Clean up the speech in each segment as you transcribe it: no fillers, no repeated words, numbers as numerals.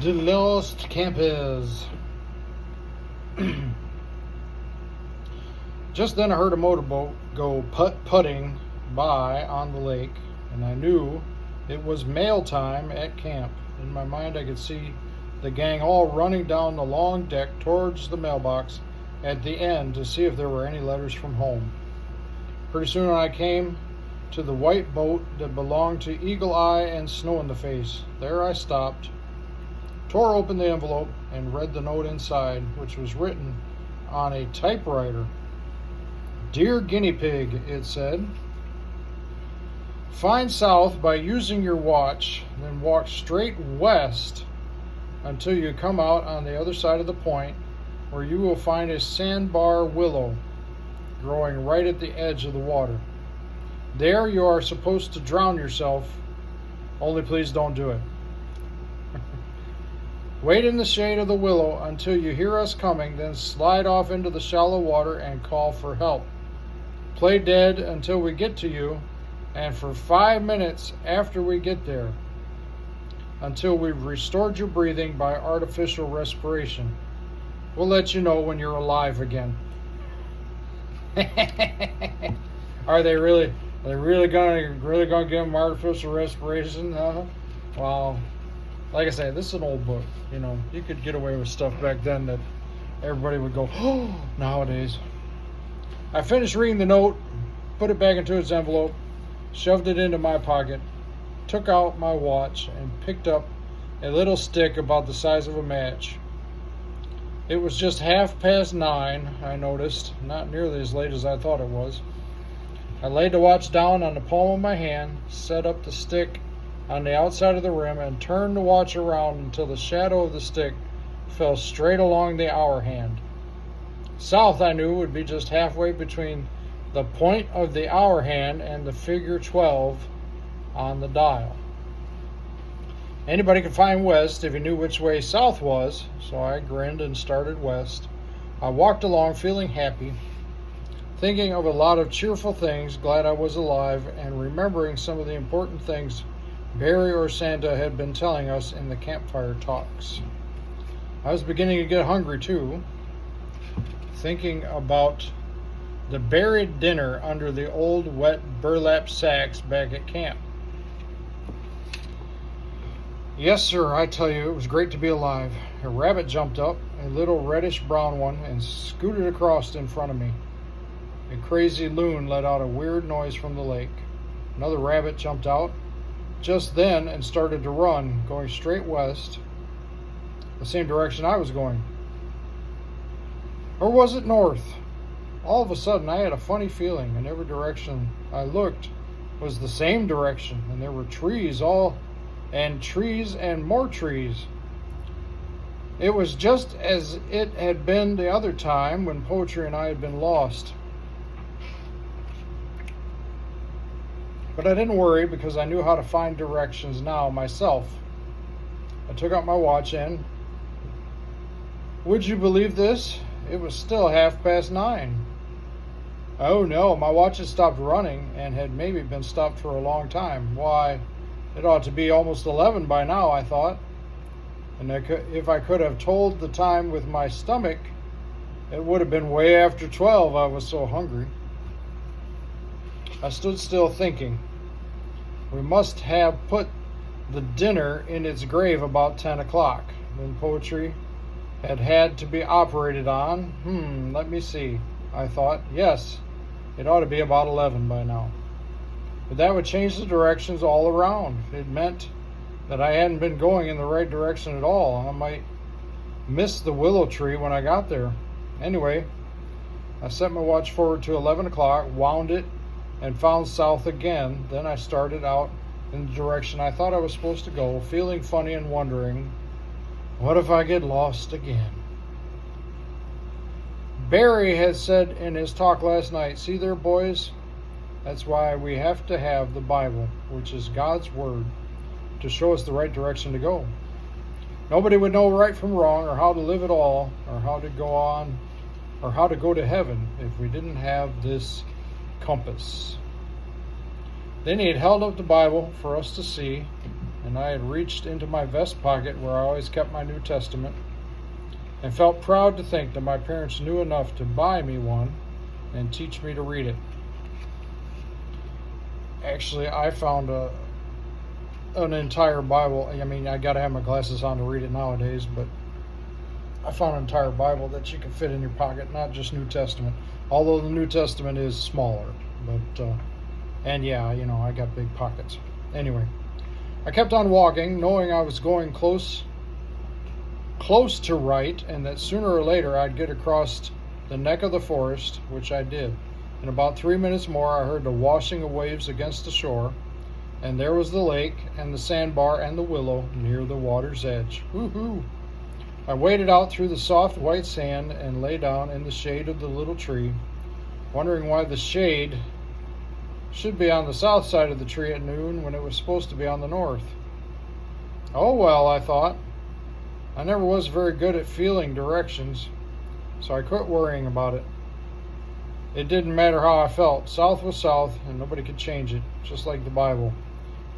The Lost Campers. Just then I heard a motorboat go putting by on the lake, and I knew it was mail time at camp. In my mind, I could see the gang all running down the long deck towards the mailbox at the end to see if there were any letters from home. Pretty soon I came to the white boat that belonged to Eagle Eye and Snow in the Face. There I stopped, tore open the envelope, and read the note inside, which was written on a typewriter. Dear Guinea Pig, it said. Find south by using your watch, then walk straight west until you come out on the other side of the point, where you will find a sandbar willow growing right at the edge of the water. There you are supposed to drown yourself, only please don't do it. Wait in the shade of the willow until you hear us coming, then slide off into the shallow water and call for help. Play dead until we get to you, and for 5 minutes after we get there, until we've restored your breathing by artificial respiration. We'll let you know when you're alive again. Are they really gonna give them artificial respiration? Well, like I say, this is an old book. You know, you could get away with stuff back then that everybody would go, oh, nowadays. I finished reading the note, put it back into its envelope, shoved it into my pocket, took out my watch, and picked up a little stick about the size of a match. It was just 9:30, I noticed, not nearly as late as I thought it was. I laid the watch down on the palm of my hand, set up the stick on the outside of the rim, and turned the watch around until the shadow of the stick fell straight along the hour hand. South, I knew, would be just halfway between the point of the hour hand and the figure 12 on the dial. Anybody could find west if he knew which way south was, so I grinned and started west. I walked along feeling happy, thinking of a lot of cheerful things, glad I was alive, and remembering some of the important things Barry or Santa had been telling us in the campfire talks. I was beginning to get hungry too, thinking about the buried dinner under the old wet burlap sacks back at camp. Yes, sir, I tell you, it was great to be alive. A rabbit jumped up, a little reddish-brown one, and scooted across in front of me. A crazy loon let out a weird noise from the lake. Another rabbit jumped out just then and started to run, going straight west, the same direction I was going. Or was it north? All of a sudden, I had a funny feeling, and every direction I looked was the same direction, and there were trees and more trees. It was just as it had been the other time when Poetry and I had been lost. But I didn't worry because I knew how to find directions now myself. I took out my watch and, would you believe this? It was still 9:30. Oh no, my watch had stopped running and had maybe been stopped for a long time. Why, it ought to be almost 11 by now, I thought. And if I could have told the time with my stomach, it would have been way after 12. I was so hungry. I stood still thinking. We must have put the dinner in its grave about 10 o'clock. Then Poetry had to be operated on. Let me see. I thought, yes, it ought to be about 11 by now. But that would change the directions all around. It meant that I hadn't been going in the right direction at all. I might miss the willow tree when I got there. Anyway, I set my watch forward to 11 o'clock, wound it, and found south again. Then I started out in the direction I thought I was supposed to go, feeling funny and wondering, what if I get lost again? Barry had said in his talk last night, see there, boys? That's why we have to have the Bible, which is God's Word, to show us the right direction to go. Nobody would know right from wrong, or how to live at all, or how to go on, or how to go to heaven if we didn't have this compass. Then he had held up the Bible for us to see, and I had reached into my vest pocket where I always kept my New Testament and felt proud to think that my parents knew enough to buy me one and teach me to read it. Actually, I found an entire Bible. I mean, I got to have my glasses on to read it nowadays, but I found an entire Bible that you can fit in your pocket, not just New Testament. Although the New Testament is smaller, but and yeah, you know, I got big pockets. Anyway, I kept on walking, knowing I was going close to right, and that sooner or later I'd get across the neck of the forest, which I did. In about 3 minutes more, I heard the washing of waves against the shore, and there was the lake and the sandbar and the willow near the water's edge. Woohoo! I waded out through the soft white sand and lay down in the shade of the little tree, wondering why the shade should be on the south side of the tree at noon when it was supposed to be on the north. Oh well, I thought. I never was very good at feeling directions, so I quit worrying about it. It didn't matter how I felt. South was south, and nobody could change it, just like the Bible,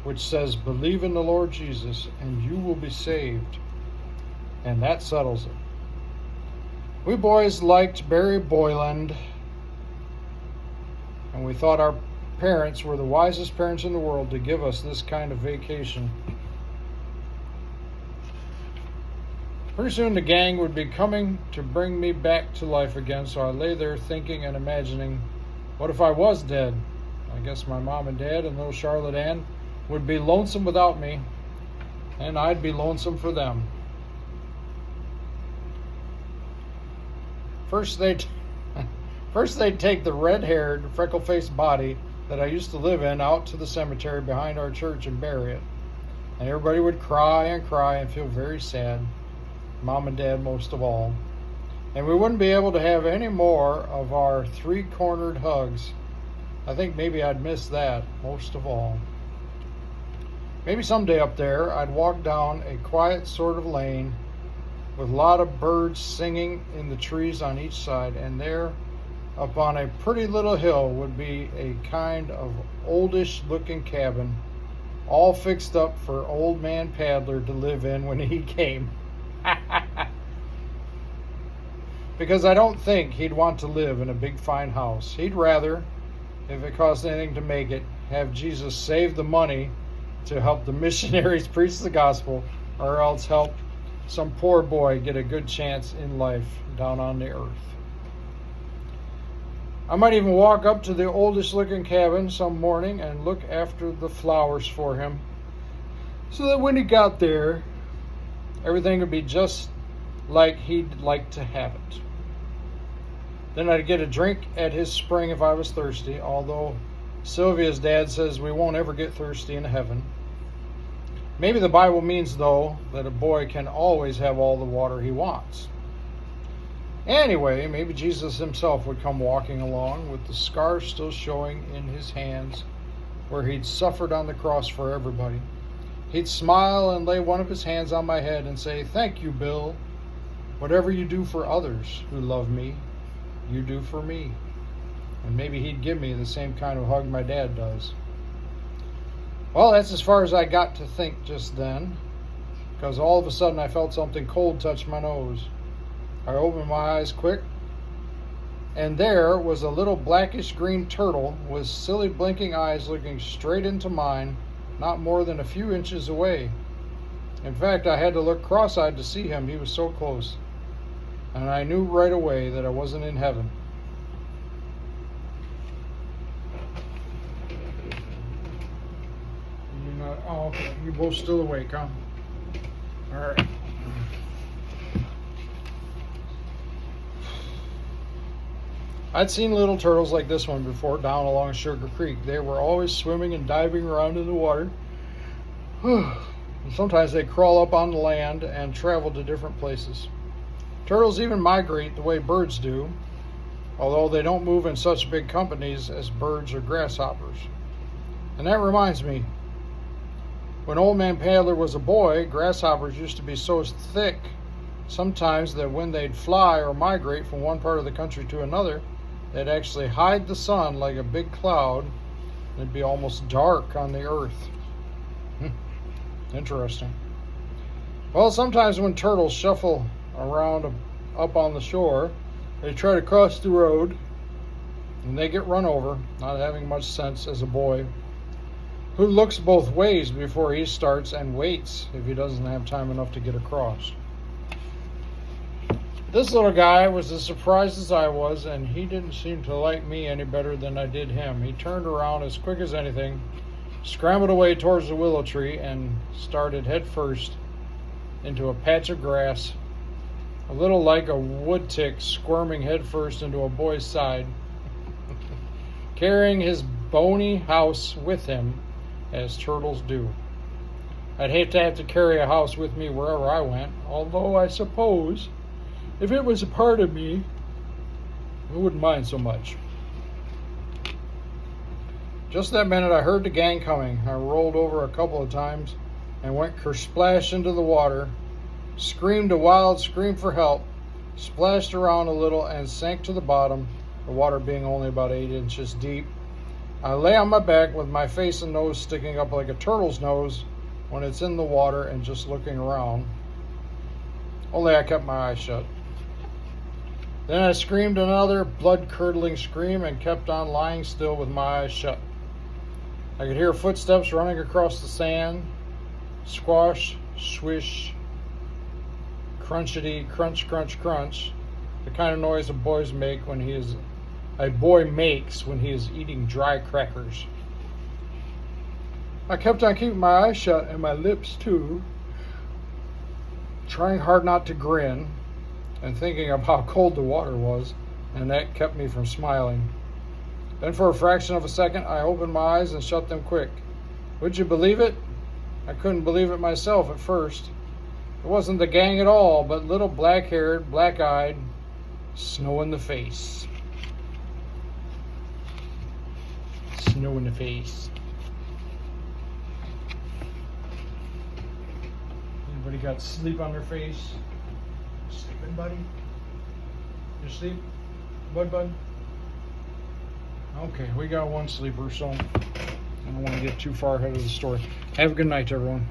which says, "Believe in the Lord Jesus, and you will be saved." And that settles it. We boys liked Barry Boyland, and we thought our parents were the wisest parents in the world to give us this kind of vacation. Pretty soon the gang would be coming to bring me back to life again, so I lay there thinking and imagining, what if I was dead? I guess my mom and dad and little Charlotte Ann would be lonesome without me, and I'd be lonesome for them. First they'd take the red-haired, freckle-faced body that I used to live in out to the cemetery behind our church and bury it. And everybody would cry and feel very sad. Mom and Dad most of all. And we wouldn't be able to have any more of our three-cornered hugs. I think maybe I'd miss that most of all. Maybe someday up there I'd walk down a quiet sort of lane with a lot of birds singing in the trees on each side, and there up on a pretty little hill would be a kind of oldish looking cabin, all fixed up for old man Paddler to live in when he came. Because I don't think he'd want to live in a big fine house. He'd rather, if it cost anything to make it, have Jesus save the money to help the missionaries preach the gospel, or else help some poor boy get a good chance in life down on the earth. I might even walk up to the oldest looking cabin some morning and look after the flowers for him, so that when he got there, everything would be just like he'd like to have it. Then I'd get a drink at his spring if I was thirsty, although Sylvia's dad says we won't ever get thirsty in heaven. Maybe the Bible means, though, that a boy can always have all the water he wants. Anyway, maybe Jesus himself would come walking along with the scars still showing in his hands where he'd suffered on the cross for everybody. He'd smile and lay one of his hands on my head and say, "Thank you, Bill. Whatever you do for others who love me, you do for me." And maybe he'd give me the same kind of hug my dad does. Well, that's as far as I got to think just then, because all of a sudden I felt something cold touch my nose. I opened my eyes quick, and there was a little blackish-green turtle with silly blinking eyes looking straight into mine, not more than a few inches away. In fact, I had to look cross-eyed to see him. He was so close. And I knew right away that I wasn't in heaven. Oh, okay. You're both still awake, huh? All right. I'd seen little turtles like this one before down along Sugar Creek. They were always swimming and diving around in the water. Sometimes they crawl up on the land and travel to different places. Turtles even migrate the way birds do, although they don't move in such big companies as birds or grasshoppers. And that reminds me, when Old Man Paddler was a boy, grasshoppers used to be so thick sometimes that when they'd fly or migrate from one part of the country to another, they'd actually hide the sun like a big cloud. It'd be almost dark on the earth. Interesting. Well, sometimes when turtles shuffle around up on the shore, they try to cross the road and they get run over, not having much sense as a boy who looks both ways before he starts and waits if he doesn't have time enough to get across. This little guy was as surprised as I was, and he didn't seem to like me any better than I did him. He turned around as quick as anything, scrambled away towards the willow tree, and started headfirst into a patch of grass, a little like a wood tick squirming headfirst into a boy's side, carrying his bony house with him, as turtles do. I'd hate to have to carry a house with me wherever I went, although I suppose if it was a part of me, I wouldn't mind so much. Just that minute, I heard the gang coming. I rolled over a couple of times and went kersplash into the water, screamed a wild scream for help, splashed around a little, and sank to the bottom, the water being only about 8 inches deep. I lay on my back with my face and nose sticking up like a turtle's nose when it's in the water and just looking around. Only I kept my eyes shut. Then I screamed another blood-curdling scream and kept on lying still with my eyes shut. I could hear footsteps running across the sand. Squash, swish, crunchity, crunch, crunch, crunch. The kind of noise a boy makes when he is eating dry crackers. I kept on keeping my eyes shut and my lips too, trying hard not to grin and thinking of how cold the water was, and that kept me from smiling. Then for a fraction of a second, I opened my eyes and shut them quick. Would you believe it? I couldn't believe it myself at first. It wasn't the gang at all, but little black-haired, black-eyed, Snow in the Face. Snow in the Face. Anybody got sleep on their face? Sleeping, buddy? You sleep? Bud? Okay, we got one sleeper, so I don't want to get too far ahead of the story. Have a good night, everyone.